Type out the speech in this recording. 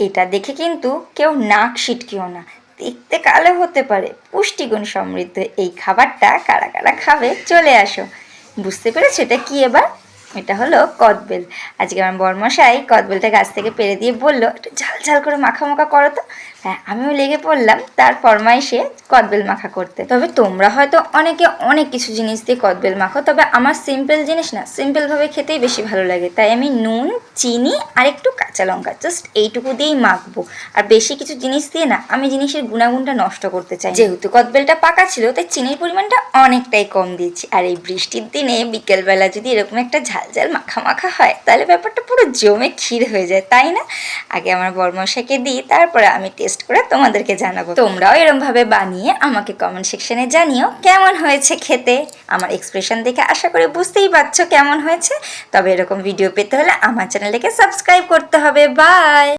এটা দেখে কিন্তু কেউ নাক সিটকিও না, দেখতে কালো হতে পারে, পুষ্টিগুণ সমৃদ্ধ এই খাবারটা কারা কারা খাবে চলে আসো। বুঝতে পেরেছো এটা কি এবার? এটা হলো কদবেল। আজকে আমার বরমশাই কদবেলটা গাছ থেকে পেড়ে দিয়ে বললো একটু ঝাল ঝাল করে মাখা মাখা করো তো। হ্যাঁ, আমিও লেগে পড়লাম তার ফরমাইশে কদবেল মাখা করতে। তবে তোমরা হয়তো অনেকে অনেক কিছু জিনিস দিয়ে কদবেল মাখো, তবে আমার সিম্পল জিনিস না, সিম্পলভাবে খেতেই বেশি ভালো লাগে। তাই আমি নুন, চিনি আর একটু কাঁচা লঙ্কা জাস্ট এইটুকু দিয়েই মাখবো। আর বেশি কিছু জিনিস দিয়ে না আমি জিনিসের গুণাগুণটা নষ্ট করতে চাই। যেহেতু কদবেলটা পাকা ছিল তাই চিনির পরিমাণটা অনেকটাই কম দিয়েছি। আর এই বৃষ্টির দিনে বিকেলবেলা যদি এরকম একটা ঝাল ঝাল মাখা মাখা হয় তাহলে ব্যাপারটা পুরো জমে ক্ষীর হয়ে যায়, তাই না? আগে আমার বরমশাইকে দিই, তারপরে আমি টেস্ট করে তোমাদেরকে জানাবো। তোমরাও এরমভাবে বানিয়ে আমাকে কমেন্ট সেকশনে জানিও কেমন হয়েছে খেতে। আমার এক্সপ্রেশন দেখে আশা করি বুঝতেই পারছো কেমন হয়েছে। তবে এরকম ভিডিও পেতে হলে আমার চ্যানেলটাকে সাবস্ক্রাইব করতে হবে। বাই।